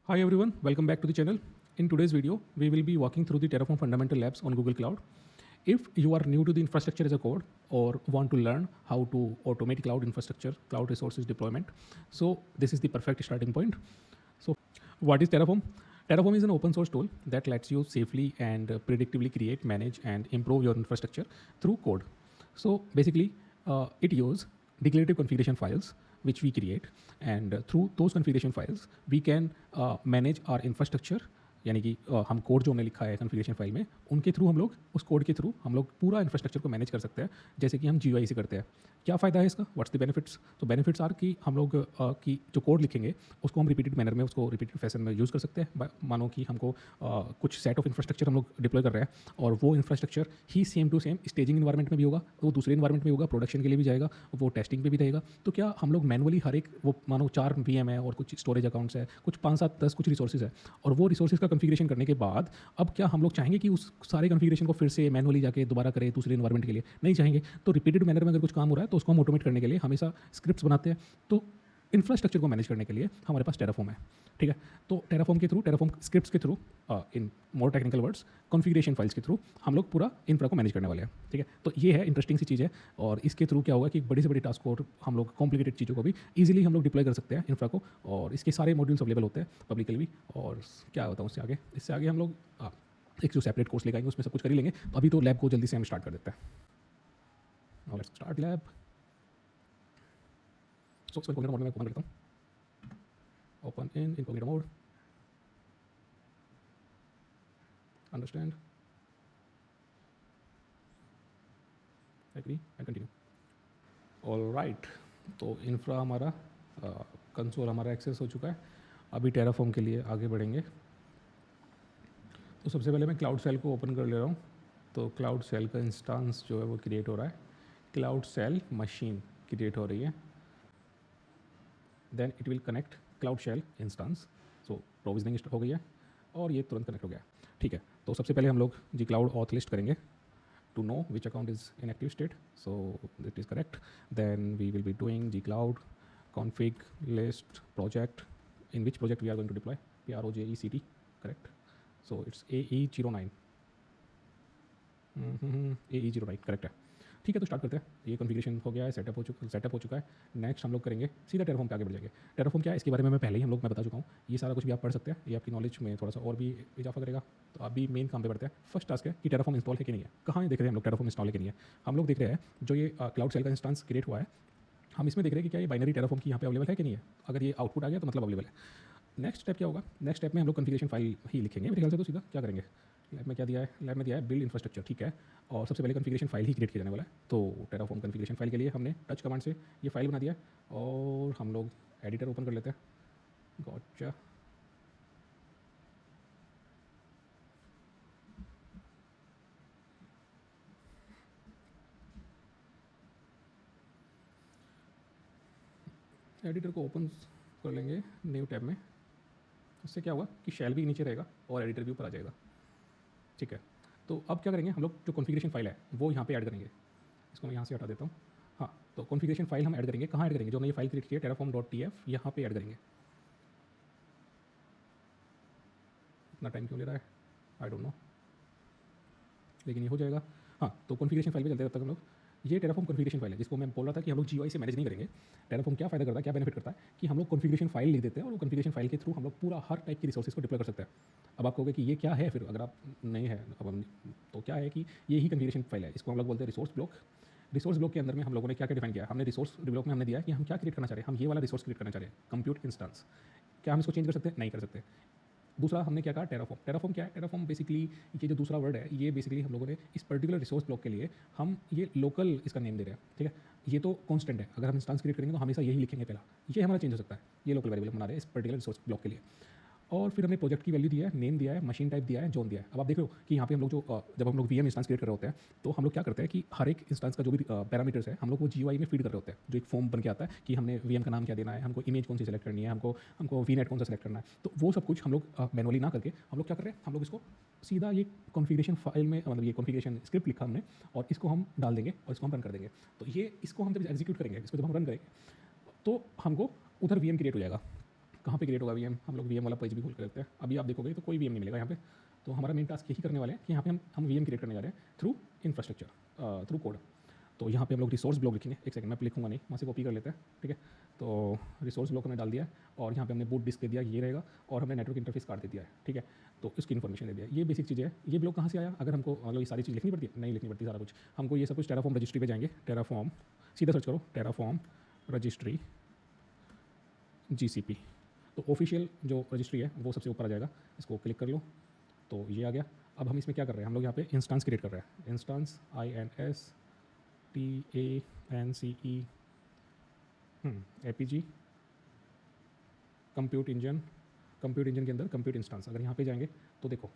Hi everyone, welcome back to the channel. In today's video, we will be walking through the Terraform Fundamental Labs on Google Cloud. If you are new to the infrastructure as a code or want to learn how to automate cloud infrastructure, cloud resources deployment, so this is the perfect starting point. So what is Terraform? Terraform is an open source tool that lets you safely and predictably create, manage and improve your infrastructure through code. So basically, it uses declarative configuration files which we create, and through those configuration files we can manage our infrastructure. यानी कि हम code जो हमने लिखा है configuration file में, उनके through हम लोग उस कोड के थ्रू हम लोग पूरा इंफ्रास्ट्रक्चर को मैनेज कर सकते हैं, जैसे कि हम जीयूआई से करते हैं. क्या फ़ायदा है इसका? What's the benefits? तो बेनिफिट्स आर कि हम लोग की जो कोड लिखेंगे उसको हम रिपीटेड मैनर में, उसको रिपीटेड फैशन में यूज़ कर सकते हैं. मानो कि हमको कुछ सेट ऑफ इंफ्रास्ट्रक्चर हम लोग डिप्लॉय कर रहे हैं और वो इंफ्रास्ट्रक्चर ही same to same staging environment में भी होगा, वो दूसरे इन्वायरमेंट में होगा, प्रोडक्शन के लिए भी जाएगा, वो टेस्टिंग पे भी रहेगा. तो क्या हम लोग मैनुअली हर एक, वो मानो 4 वीएम है और कुछ स्टोरेज अकाउंट्स है, कुछ 5 7 10 कुछ रिसोर्सेज है, और वो रिसोर्सेज का कॉन्फ़िगरेशन करने के बाद अब क्या हम लोग चाहेंगे कि उस सारे कॉन्फ़िगरेशन को फिर से मैनुअली जाके दोबारा करें दूसरे इन्वायरमेंट के लिए? नहीं चाहेंगे. तो रिपीटेड मैनर में अगर कुछ काम हो रहा है तो उसको हम ऑटोमेट करने के लिए हमेशा स्क्रिप्ट्स बनाते हैं. तो इंफ्रास्ट्रक्चर को मैनेज करने के लिए हमारे पास टेराफॉर्म है. ठीक है. तो टेराफॉर्म के थ्रू, टेराफॉर्म स्क्रिप्ट्स के through, in more technical words configuration files के थ्रू हम लोग पूरा इंफ्रा को मैनेज करने वाले हैं. ठीक है. तो ये है इंटरेस्टिंग सी चीज़ है, और इसके थ्रू क्या होगा कि बड़ी से बड़ी टास्क को हम लोग कॉम्प्लिकेटेड चीज़ों को भी ईजिली हम लोग डिप्लॉय कर सकते हैं इंफ्रा को, और इसके सारे मॉड्यूल्स अवेलेबल होते हैं पब्लिकली भी. और क्या होता है उससे आगे, इससे आगे हम लोग एक जो सेपरेट कोर्स लेकर आएंगे उसमें सब कुछ कर ही लेंगे. तो अभी तो लैब को जल्दी से हम स्टार्ट कर देते हैं. Now let's start lab. So incognito mode में ओपन करता हूँ. Open in incognito mode. Understand, agree and continue. Alright. तो इंफ्रा हमारा, कंसोल हमारा एक्सेस हो चुका है. अभी टेराफॉर्म के लिए आगे बढ़ेंगे. तो सबसे पहले मैं क्लाउड सेल को ओपन कर ले रहा हूँ. तो क्लाउड सेल का इंस्टांस जो है वो क्रिएट हो रहा है. क्लाउड सेल मशीन क्रिएट हो रही है. Then it will connect cloud shell instance. So provisioning हो गई है और ये तुरंत कनेक्ट हो गया. ठीक है. तो सबसे पहले हम लोग जी क्लाउड ऑथ लिस्ट करेंगे to know which account is in active state. So that is correct. Then we will be doing gcloud config list project, in which project we are going to deploy project. Correct. So it's AE09. AE09 correct है. ठीक है. तो start करते हैं. ये configuration हो गया है, सेटअप हो चुका है. नेक्स्ट हम लोग करेंगे सीधा टेराफॉर्म पे आगे बढ़ जाएंगे. टेराफॉर्म क्या है इसके बारे में मैं पहले ही मैं बता चुका हूँ. ये सारा कुछ भी आप पढ़ सकते हैं, ये आपकी नॉलेज में थोड़ा सा और भी इजाफा करेगा. तो अभी मेन काम पे बढ़ते हैं. फर्स्ट टास्क है कि टेराफॉर्म इंस्टॉल है कि नहीं है. कहाँ देख रहे हैं हम लोग टेराफॉर्म इंस्टॉल है कि नहीं है? हम लोग देख रहे हैं जो ये क्लाउड सेल का इंस्टांस क्रिएट हुआ है, हम इसमें देख रहे हैं कि क्या ये बाइनरी टेराफॉर्म की यहाँ पे अवेलेबल है कि नहीं है. अगर ये आउटपुट आ गया तो मतलब अवेलेबल है. नेक्स्ट स्टेप क्या होगा? नेक्स्ट स्टेप में हम लोग कॉन्फ़िगरेशन फाइल ही लिखेंगे मेरे ख्याल से. तो सीधा क्या करेंगे, लैब में क्या दिया है? लैब में दिया है बिल्ड इंफ्रास्ट्रक्चर. ठीक है. और सबसे पहले कॉन्फ़िगरेशन फाइल ही क्रिएट किया जाने वाला है. तो टेराफॉर्म कॉन्फ़िगरेशन फाइल के लिए हमने टच कमांड से ये फाइल बना दिया है, और हम लोग एडिटर ओपन कर लेते हैं. गॉटचा. एडिटर को ओपन कर लेंगे न्यू टैब में. उससे क्या होगा कि शेल भी नीचे रहेगा और एडिटर भी ऊपर आ जाएगा. ठीक है. तो अब क्या करेंगे हम लोग, जो कॉन्फ़िगरेशन फाइल है वो यहाँ पे ऐड करेंगे. इसको मैं यहाँ से हटा देता हूँ. हाँ. तो कॉन्फ़िगरेशन फाइल हम ऐड करेंगे. कहाँ ऐड करेंगे? जो हमने ये फाइल क्रिएट की है terraform.tf, यहाँ पे ऐड करेंगे. इतना टाइम क्यों ले रहा है? आई डोंट नो, लेकिन ये हो जाएगा. हाँ. तो कॉन्फ़िगरेशन फाइल पे चलते हैं तब तक हम लोग. ये टेराफॉर्म कॉन्फ़िगरेशन फाइल है जिसको मैं बोल रहा था कि हम लोग जीयूआई से मैनेज नहीं करेंगे. टेराफॉर्म क्या फ़ायदा करता है, क्या बेनिफिट करता है कि हम लोग कॉन्फ़िगरेशन फाइल लिख देते हैं और वो कॉन्फ़िगरेशन फाइल के थ्रू हम लोग पूरा हर टाइप की रिसोर्सेज को डिप्लॉय कर सकते हैं. अब आप कहोगे कि ये क्या है फिर, अगर आप नहीं है अब हम, तो क्या है कि ये ही कॉन्फ़िगरेशन फाइल है. इसको हम लोग बोलते हैं रिसोर्स ब्लॉक. रिसोर्स ब्लॉक के अंदर में हम लोगों ने क्या क्या डिफाइन किया है? हमने रिसोर्स ब्लॉक में हमने दिया है कि हम क्या क्रिएट करना चाह रहे हैं. हम ये वाला रिसोर्स क्रिएट करना चाह रहे हैं, कंप्यूट इंस्टेंस. क्या हम इसको चेंज कर सकते हैं? नहीं कर सकते. दूसरा हमने क्या कहा? टेराफॉर्म. टेराफॉर्म क्या है? टेराफॉर्म बेसिकली ये जो दूसरा वर्ड है, ये बेसिकली हम लोगों ने इस पर्टिकुलर रिसोर्स ब्लॉक के लिए हम ये लोकल इसका नेम दे रहे हैं. ठीक है. ये तो कांस्टेंट है. अगर हम इंस्टेंस क्रिएट करेंगे तो हमेशा यही लिखेंगे पहला. ये हमारा चेंज हो सकता है. ये लोकल वेरिएबल बना रहे हैं इस पर्टिकुलर रिसोर्स ब्लॉक के लिए. और फिर हमने प्रोजेक्ट की वैल्यू दिया है, नेम दिया है, मशीन टाइप दिया है, जोन दिया है. अब आप देख लो कि यहाँ पे हम लोग जो जब हम लोग वीएम इंस्टेंस क्रिएट कर रहे होते हैं तो हम लोग क्या करते हैं कि हर एक इंस्टेंस का जो भी पैरामीटर्स है हम लोग वो जीयूआई में फीड कर रहे होते हैं. जो एक फॉर्म बन के आता है कि हमने वीएम का नाम क्या देना है, हमको इमेज कौन सी सेलेक्ट करनी है, हमको वीनेट कौन सा सेलेक्ट करना है. तो वो सब कुछ हम लोग मैनुअली ना करके हम लोग क्या कर रहे हैं, हम लोग इसको सीधा ये कॉन्फ़िगरेशन फाइल में, मतलब ये कॉन्फ़िगरेशन स्क्रिप्ट लिखा हमने, और इसको हम डाल देंगे और इसको हम रन कर देंगे. तो ये इसको हम जब एग्जीक्यूट करेंगे, इसको जब हम रन करेंगे तो हमको उधर वीएम क्रिएट हो जाएगा. कहाँ पे क्रिएट होगा वीएम, हम लोग वीएम वाला पेज भी खोल कर रखते हैं। अभी आप देखोगे तो कोई वीएम नहीं मिलेगा यहाँ पे। तो हमारा मेन टास्क यही करने वाले हैं कि यहाँ पे हम वीएम क्रिएट करने जा रहे हैं थ्रू इंफ्रास्ट्रक्चर, थ्रू कोड। तो यहाँ पे हम लोग रिसोर्स ब्लॉक लिखेंगे, एक सेकंड मैं लिखूंगा नहीं, वहाँ से कॉपी कर लेते हैं, ठीक है। तो रिसोर्स ब्लॉक हमने डाल दिया है और यहाँ पे हमने बूट डिस्क दे दिया, ये रहेगा, और हमने नेटवर्क इंटरफेस कार्ड दे दिया है, ठीक है। तो इसकी इन्फॉर्मेशन दे दिया, ये बेसिक चीज़ें है। ये ब्लॉक कहाँ से आया, अगर हमको मतलब ये सारी चीज़ लिखनी पड़ती है, नहीं लिखनी पड़ती सारा कुछ, हमको ये सब कुछ टेराफॉर्म रजिस्ट्री पे जाएंगे, टेराफॉर्म सीधा सर्च करो, टेराफॉर्म रजिस्ट्री GCP। तो ऑफिशियल जो रजिस्ट्री है वो सबसे ऊपर आ जाएगा, इसको क्लिक कर लो तो ये आ गया। अब हम इसमें क्या कर रहे हैं, हम लोग यहाँ पे इंस्टेंस क्रिएट कर रहे हैं, instance INSTANCE APG compute engine के अंदर कंप्यूट इंस्टेंस। अगर यहाँ पे जाएंगे तो देखो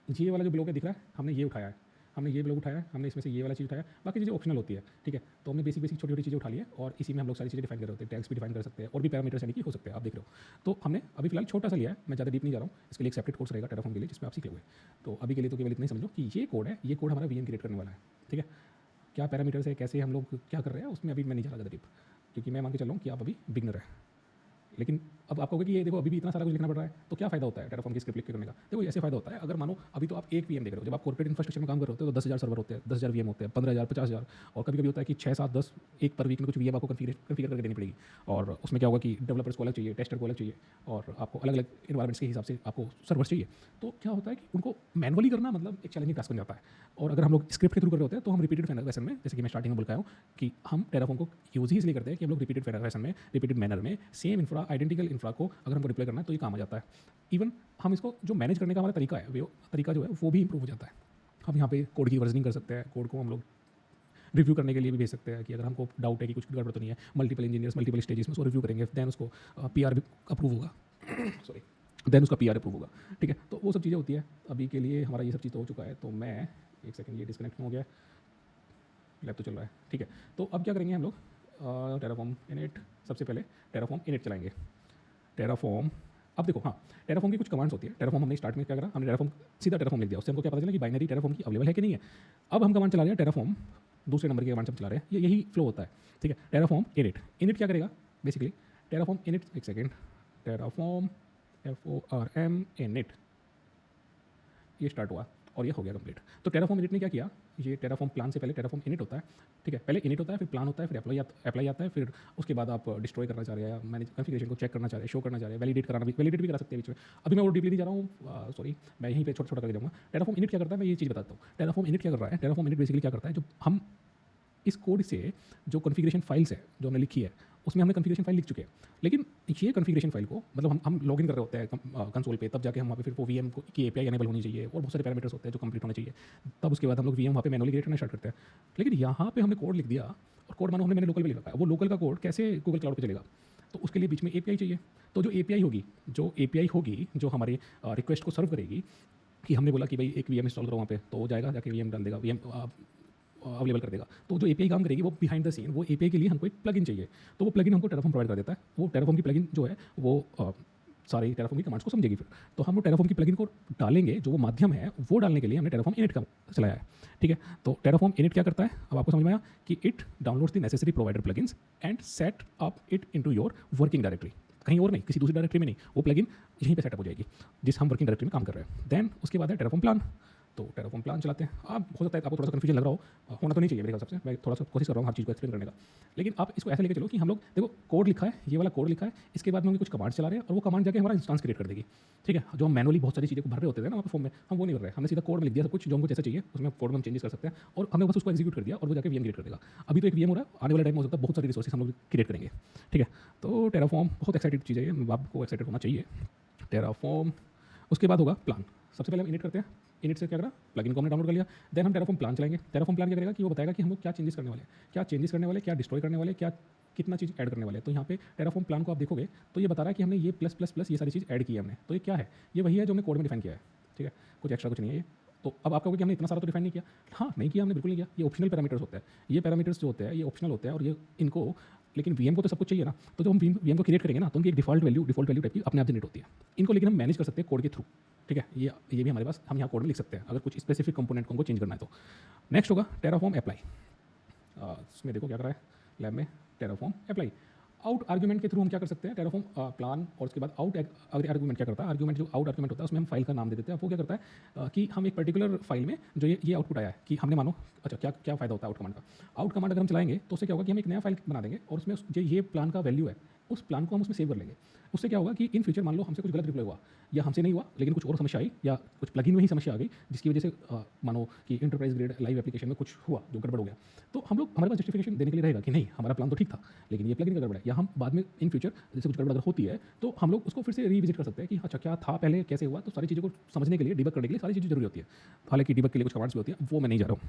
ये वाला जो ब्लॉक है दिख रहा है, हमने ये उठाया है, हमने ये ब्लॉक उठाया है, हमने इसमें से ये वाला चीज़ उठाया, बाकी चीज़ें ऑप्शनल होती है, ठीक है। तो हमने बेसिक छोटी छोटी चीज़ें उठा ली है और इसी में हम लोग सारी चीज़ें डिफाइन कर रहे होते हैं, टैग्स भी डिफाइन कर सकते हैं और भी पैरामीटर्स यानी कि हो सकते हैं, आप देख रहे हो। तो हमने अभी फिलहाल छोटा सा लिया है, मैं ज़्यादा डीप नहीं जा रहा हूँ, इसके लिए एक सेपरेट कोर्स रहेगा टेराफॉर्म के लिए जिसमें आप सीख लोगे। तो अभी के लिए तो केवल इतना ही समझो कि ये कोड है, ये कोड हमारा वीएम क्रिएट करने वाला है, ठीक है। क्या पैरामीटर्स है, कैसे हम लोग क्या कर रहे हैं, उसमें अभी मैं नहीं जा रहा ज़्यादा डीप, क्योंकि मैं मान के चल रहा हूँ कि आप अभी बिगनर है। लेकिन अब आप कहोगे कि ये देखो अभी भी इतना सारा कुछ लिखना पड़ रहा है, तो क्या फायदा होता है टेराफॉर्म की स्क्रिप्ट लिख के करने का। देखो ऐसे फायदा होता है, अगर मानो अभी तो आप एक वीएम देख रहे हो, जब आप कॉर्पोरेट इंफ्रास्ट्रक्चर में काम कर रहे होते हो तो 10,000 सर्वर होते हैं, 10,000 वीएम होते हैं, 15,000 50,000, और कभी कभी होता है कि 6 7 10 एक पर वीक में कुछ वीएम आपको कन्फिगर करके देनी पड़ेगी। और उसमें क्या होगा कि डेवलपर्स को अलग चाहिए, टेस्टर को अलग चाहिए, और आपको अलग अलग इन्वायरमेंट्स के हिसाब से आपको सर्वर्स चाहिए। तो क्या होता है कि उनको मैनुअली करना मतलब एक चैलेंजिंग टास्क बन जाता है। और अगर हम लोग स्क्रिप्ट के थ्रू कर रहे होते हैं तो हम रिपीटेड फैशन में, जैसे कि मैं स्टार्टिंग में बोल पाया हूँ कि हम टेराफॉर्म को यूज़ ही इसलिए करते हैं कि हम लोग रिपीटेड फैशन में, रिपीटेड मैनर में सेम इंफ्रा, आइडेंटिकल इंफ्रा को अगर हमको डिप्लॉय करना है तो ये काम आ जाता है। इवन हम इसको जो मैनेज करने का हमारा तरीका है, वो तरीका जो है वो भी इंप्रूव हो जाता है। हम यहाँ पे कोड की वर्जनिंग कर सकते हैं, कोड को हम लोग रिव्यू करने के लिए भी भेज सकते हैं कि अगर हमको डाउट है कि कुछ गड़बड़ तो नहीं है, मल्टीपल इंजीनियर्स मल्टीपल स्टेजेस में उसको रिव्यू करेंगे, देन उसको PR भी अप्रूव होगा सॉरी, देन उसका PR अप्रूव होगा, ठीक है। तो वो सब चीज़ें होती है। अभी के लिए हमारा ये सब चीज़ तो हो चुका है, तो मैं एक सेकंड, ये डिस्कनेक्ट हो गया, लैब तो चल रहा है, ठीक है। तो अब क्या करेंगे हम लोग, टेराफॉर्म इनिट, सबसे पहले टेराफॉर्म इनिट चलाएंगे। टेराफॉर्म, अब देखो हाँ, टेराफॉर्म की कुछ कमांड्स होती है। टेराफॉर्म हमने स्टार्ट में क्या करा, हमने टेराफॉर्म सीधा टेराफॉर्म लिख दिया, उससे हमको क्या पता चला कि बाइनरी टेराफॉर्म की अवेलेबल है कि नहीं है। अब हम कमांड चला रहे हैं टेराफॉर्म, दूसरे नंबर की कमांड हम चला रहे हैं, ये यही फ्लो होता है, ठीक है। टेराफॉर्म इनिट, इनिट क्या करेगा बेसिकली, टेराफॉर्म इनिट, एक सेकेंड, टेराफॉर्म FORM इनिट, ये स्टार्ट हुआ और ये हो गया कंप्लीट। तो टेराफॉर्म इनिट ने क्या किया, ये टेराफॉर्म प्लान से पहले टेराफॉर्म इनिट होता है, ठीक है। पहले इनिट होता है, फिर प्लान होता है, फिर अप्लाई आता है, फिर उसके बाद आप डिस्ट्रॉय करना चाह रहे हैं, मैनेज कॉन्फ़िगरेशन को चेक करना चाह रहे हैं, शो करना चाह रहे हैं, वैलिडेट भी करा सकते हैं बीच में। अभी मैं वो डीपली नहीं जा रहा हूँ, सॉरी, मैं यहीं पे छोटा छोटा करके जाऊँगा। टेराफॉर्म इनिट क्या करता है, मैं ये चीज़ बताता हूँ। टेराफॉर्म इनिट क्या कर रहा है, टेराफॉर्म इनिट बेसिकली क्या करता है, जो हम इस कोड से जो कॉन्फ़िगरेशन फाइल्स है जो हमने लिखी है, उसमें हमने कॉन्फ़िगरेशन फाइल लिख चुके हैं, लेकिन ये कॉन्फ़िगरेशन फाइल को मतलब हम लॉगिन कर रहे होते हैं कंसोल पे, तब जाके हम वहाँ पे फिर वो वीएम की API एनेबल होनी चाहिए और बहुत सारे पैरामीटर्स होते हैं जो कंप्लीट होने चाहिए, तब उसके बाद हम लोग वीएम वहाँ पे मैनुअली क्रिएट करना स्टार्ट करते हैं। लेकिन यहाँ पे हमने कोड लिख दिया, और कोड मानो मैंने लोकल पे लिख रखा है, वो लोकल का कोड कैसे गूगल क्लाउड पे चलेगा, तो उसके लिए बीच में API चाहिए। तो जो API होगी जो हमारे रिक्वेस्ट को सर्व करेगी, कि हमने बोला कि भाई एक VM इंस्टॉल करो वहाँ पे, तो वो जाएगा जाके VM डाल देगा, VM अवेलेबल कर देगा। तो जो API काम करेगी वो बिहाइंड द सीन, वो API के लिए हमको एक प्लगइन चाहिए, तो वो प्लगइन हमको टेराफॉर्म प्रोवाइड कर देता है। वो टेराफॉर्म की प्लगइन जो है वो सारी टेराफॉर्म की कमांड्स को समझेगी। फिर तो हम लोग टेराफॉर्म की प्लगइन को डालेंगे, जो वो माध्यम है वो डालने के लिए हमने टेराफॉर्म इनिट का चलाया है, ठीक है। तो टेराफॉर्म इनिट क्या करता है, अब आपको समझ में आया कि it downloads the necessary provider plugins and set up it into your working directory, कहीं और नहीं, किसी दूसरी डायरेक्टरी में नहीं, वो प्लगइन यहीं पे सेटअप हो जाएगी जिस हम वर्किंग डायरेक्टरी में काम कर रहे हैं। देन उसके बाद है टेराफॉर्म प्लान। तो टेराफॉर्म प्लान चलाते हैं। आप हो सकता है आपको थोड़ा सा कन्फ्यूजन लग रहा हो, होना तो नहीं चाहिए मेरे हिसाब से, मैं थोड़ा सा कोशिश कर रहा हूँ हर चीज़ को एक्सप्लेन करने का। लेकिन आप इसको ऐसे लेके चलो कि हम लोग देखो कोड लिखा है, ये वाला कोड लिखा है, इसके बाद में हम कुछ कमांड चला रहे हैं और वो कमांड जाके हमारा इंस्टेंस क्रिएट कर देगी, ठीक है। जो हम मैनुअली बहुत सारी चीज़ें को भर रहे होते थे ना वहाँ फॉर्म में, हम वो नहीं कर रहे हैं, हमने सीधा कोड में लिख दिया सब कुछ जो हमको जैसा चाहिए, उसमें कोड में हम चेंजेस कर सकते हैं और हमने बस उसको एक्जीक्यूट कर दिया और वो जाके VM क्रिएट कर देगा। अभी तो एक VM हो रहा है, आने वाले टाइम में हो सकता है बहुत सारी रिसोर्सेज हम लोग क्रिएट करेंगे, ठीक है। तो टेराफॉर्म बहुत एक्साइटेड चीज़ है, आपको एक्साइटेड होना चाहिए। टेराफॉर्म, उसके बाद होगा प्लान। सबसे पहले हम इनिट करते हैं, इनिट से क्या करा, प्लगइन को हमने डाउनलोड कर लिया। देन हम टेराफॉर्म प्लान चलाएंगे। टेराफॉर्म प्लान क्या करेगा कि वो बताएगा कि हम लोग क्या चेंजेस करने वाले, क्या डिस्ट्रॉय करने वाले, क्या कितना चीज़ ऐड करने वाले। तो यहाँ पे टेराफॉर्म प्लान को आप देखोगे तो ये बता रहा है कि हमने ये प्लस प्लस प्लस ये सारी चीज़ ऐड की है हमने। तो ये क्या है, ये वही है जो हमने कोड में डिफाइन किया है, ठीक है, कुछ एक्स्ट्रा कुछ नहीं है ये। तो अब आप कहोगे कि हमने इतना सारा तो डिफाइन नहीं किया। हाँ, नहीं किया हमने, बिल्कुल नहीं किया। ये ऑप्शनल पैरामीटर्स होते हैं, ये पैरामीटर्स जो होते हैं ये ऑप्शनल होते हैं और ये इनको, लेकिन VM को तो सब कुछ चाहिए ना। तो जब हम VM को क्रिएट करेंगे ना तो उनकी एक डिफॉल्ट वैल्यू टाइप की अपने आप जनरेट होती है। इनको लेकिन हम मैनेज कर सकते हैं कोड के थ्रू, ठीक है। ये भी हमारे पास, हम यहाँ कोड में लिख सकते हैं अगर कुछ स्पेसिफिक कंपोनेंट को हमको चेंज करना है तो। नेक्स्ट होगा टेराफॉर्म अप्लाई। इसमें देखो क्या कर रहा है लैब में, टेराफॉर्म अप्लाई। आउट आर्गुमेंट के थ्रू हम क्या कर सकते हैं, टेराफॉर्म प्लान और उसके बाद आउट आर्गुमेंट क्या करता है, आर्गुमेंट जो आउट आर्गुमेंट होता है उसमें हम फाइल का नाम दे देते हैं। अब वो क्या करता है कि हम एक पर्टिकुलर फाइल में जो ये आउटपुट आया है कि हमने मानो, अच्छा क्या क्या फ़ायदा होता है आउट कमांड का। आउट कमांड अगर हम चलाएंगे तो उससे क्या होगा कि हम एक नया फाइल बना देंगे और उसमें जो ये प्लान का वैल्यू है उस प्लान को हम उसमें सेव कर लेंगे। उससे क्या होगा कि इन फ्यूचर मान लो हमसे कुछ गलत रिप्लाई हुआ या हमसे नहीं हुआ लेकिन कुछ और समस्या आई या कुछ प्लगइन में ही समस्या आ गई जिसकी वजह से मानो कि इंटरप्राइज ग्रेड लाइव एप्लीकेशन में कुछ हुआ जो गड़बड़ हो गया, तो हम लोग हमारे पास जस्टिफिकेशन देने के लिए रहेगा कि नहीं हमारा प्लान तो ठीक था लेकिन ये प्लगइन का गड़बड़ है, या हम बाद में इन फ्यूचर जैसे कुछ गड़बड़ अगर होती है तो हम लोग उसको फिर से रिविजिट कर सकते हैं कि अच्छा क्या था पहले कैसे हुआ। तो सारी चीज़ों को समझने के लिए डिबग करने के लिए सारी चीज़ें जरूरी होती है। हालांकि डिबग के लिए कुछ कमांड्स भी होती है, वो मैं नहीं जा रहा हूँ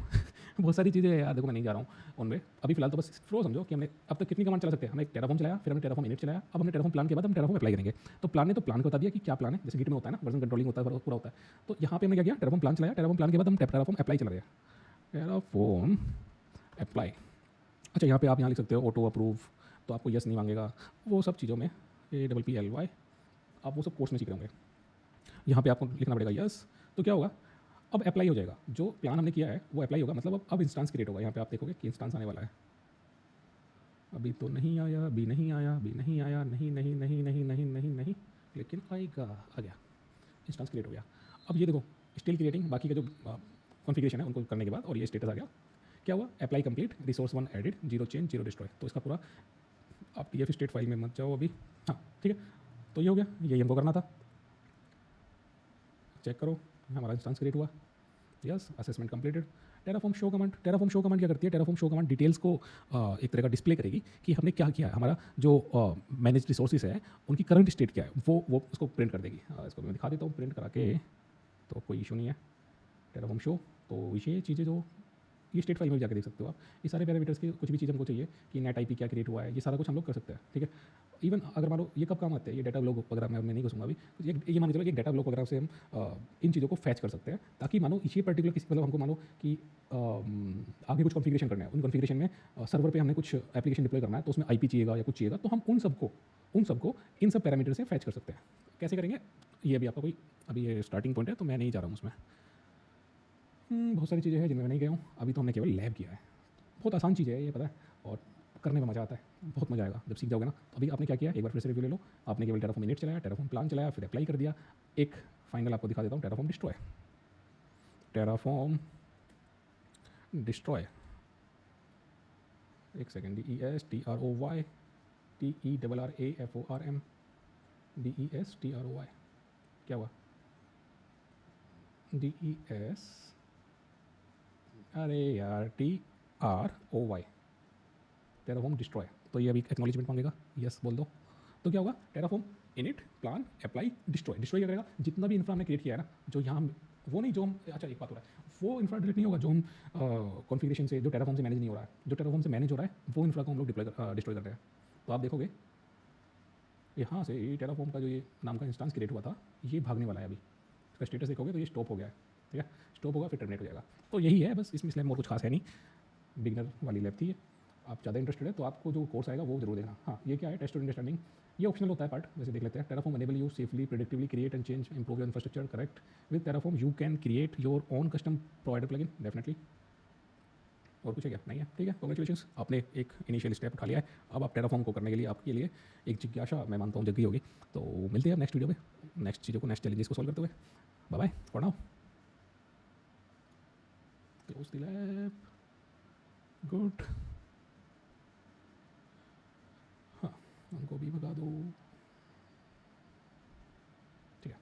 बहुत सारी चीज़ें यार देखो मैं नहीं जा रहा हूँ उनमें। अभी फिलहाल तो बस फ्लो समझो कि हमने अब तक कितनी कमांड चला सकते हैं। हमने टेराफॉर्म चलाया, फिर हमने टेराफॉर्म इनिट चलाया, अब हमने टेराफॉर्म प्लान के बाद हम टेराफॉर्म अप्लाई करेंगे। तो प्लान ने तो प्लान को बता दिया कि क्या प्लान है, जैसे गिट में होता है ना वर्जन कंट्रोलिंग होता है पूरा होता है। तो यहाँ पे हमने क्या किया, टेराफॉर्म प्लान चलाया, टेराफॉर्म प्लान के बाद हम टेराफॉर्म अप्लाई चला रहे हैं, टेराफॉर्म अप्लाई। अच्छा यहाँ पे आप यहाँ लिख सकते हो ऑटो अप्रूव, तो आपको यस नहीं मांगेगा वो सब चीज़ों में, APPLY आप वो सब कोर्स में सीख रहे होंगे। यहाँ पे आपको लिखना पड़ेगा यस। तो क्या होगा, अब अप्लाई हो जाएगा, जो प्लान हमने किया है वो अप्लाई होगा, मतलब अब इंस्टांस क्रिएट होगा। यहाँ पे आप देखोगे कि इंस्टांस आने वाला है, अभी तो नहीं आया, अभी नहीं आया, अभी नहीं आया, नहीं नहीं नहीं नहीं नहीं नहीं नहीं, लेकिन आएगा, आ गया, इंस्टांस क्रिएट हो गया। अब ये देखो स्टिल क्रिएटिंग, बाकी का जो कॉन्फ़िगरेशन है उनको करने के बाद, और ये स्टेटस आ गया, क्या हुआ, apply complete, resource 1 added, 0 change 0 destroy. तो इसका पूरा आप TF स्टेट फाइल में मत जाओ अभी, हाँ ठीक है। तो ये हो गया, यही हमको करना था। चेक करो हमारा इंस्टांस क्रिएट हुआ, yes, assessment completed. Terraform show command, Terraform show command क्या करती है, टेराफॉर्म शो कमांड डिटेल्स को एक तरह का डिस्प्ले करेगी कि हमने क्या किया है, हमारा जो मैनेज रिसोर्सेज है उनकी करंट स्टेट क्या है, वो उसको प्रिंट कर देगी। इसको मैं दिखा देता हूँ प्रिंट करा के, तो कोई इशू नहीं है। टेराफॉर्म शो, तो ये चीज़ें जो ये स्टेट फाइल में जाकर देख सकते हो आप, ये सारे पैरामीटर्स के कुछ भी चीज़ हमको चाहिए कि नेट IP क्या क्रिएट हुआ है, ये सारा कुछ हम लोग कर सकते हैं, ठीक है। इवन अगर मान लो ये कब काम आते हैं, ये डाटा ब्लॉक वगैरह मैं नहीं घुसूंगा अभी, ये मान के चलो कि एक डाटा ब्लॉक वगैरह से हम इन चीज़ों को फैच कर सकते हैं, ताकि मानो ये पर्टिकुलर किसी मतलब हमको मानो कि आगे कुछ कॉन्फ़िगरेशन करना है, उन कॉन्फ़िगरेशन में सर्वर पे हमने कुछ एप्लीकेशन डिप्लॉय करना है, तो उसमें IP चाहिएगा या कुछ चाहिएगा, तो हम उन सबको इन सब पैरामीटर से फैच कर सकते हैं। कैसे करेंगे, ये भी आपका कोई अभी ये स्टार्टिंग पॉइंट है तो मैं नहीं जा रहा हूँ उसमें। बहुत सारी चीज़ें हैं जिनमें मैं नहीं गया हूँ, अभी तो हमने केवल लैब किया है। बहुत आसान चीज़ है ये, पता है, और करने में मज़ा आता है, बहुत मज़ा आएगा जब सीख जाओगे ना। तो अभी आपने क्या किया, एक बार फिर से रिव्यू ले लो। आपने केवल टेराफॉर्म इनिट चलाया, टेराफॉर्म प्लान चलाया, फिर अप्लाई कर दिया। एक फाइनल आपको दिखा देता हूँ, टेराफॉर्म डिस्ट्रॉय, टेराफॉर्म डिस्ट्रॉय, एक सेकेंड, DESTROY, क्या हुआ, DES, अरे यार TROY, टेराफॉर्म डिस्ट्रॉय। तो ये अभी एक्नॉलेजमेंट मांगेगा, यस बोल दो। तो क्या होगा, Terraform init plan apply destroy. Destroy क्या करेगा, जितना भी इंफ्रा हमने क्रिएट किया है ना, जो यहाँ वो नहीं जो हम, अच्छा एक बात हो रहा है, वो इंफ्रा डिलीट नहीं होगा जो हम कॉन्फ़िगरेशन से, जो टेराफॉर्म से मैनेज नहीं हो रहा है, जो टेराफॉर्म से मैनेज हो रहा है वो इंफ्रा को हम लोग डिस्ट्रॉय कर रहे हैं। तो आप देखोगे यहाँ से टेराफॉर्म का जो ये नाम का इंस्टांस क्रिएट हुआ था ये भागने वाला है अभी, इसका स्टेटस देखोगे तो ये स्टॉप हो गया है, ठीक है, स्टॉप होगा फिर टर्मिनेट हो जाएगा। तो यही है बस, इसमें इसलिए और कुछ खास है नहीं, बिगनर वाली लैब थी ये। आप ज़्यादा इंटरेस्टेड है तो आपको जो कोर्स आएगा वो जरूर देखना। हाँ ये क्या है, टेस्ट और अंडरस्टैंडिंग, ये ऑप्शनल होता है पार्ट, वैसे देख लेते हैं। Terraform enable you safely predictively create and change improve your infrastructure, correct. With Terraform you can create your own custom provider plugin, definitely. और कुछ है क्या, नहीं है, ठीक है। कॉन्ग्रेचुलेशंस, आपने एक इनिशियल स्टेप उठा लिया है। अब आप टेराफॉर्म को करने के लिए आपके लिए एक जिज्ञासा मैं मानता हूँ जग गई होगी। तो मिलते हैं नेक्स्ट वीडियो में, नेक्स्ट चीज़ों को, नेक्स्ट चैलेंजेस को सॉल्व करते हुए। Bye bye for now, close the lab, good. हाँ उनको भी भगा दो, ठीक है।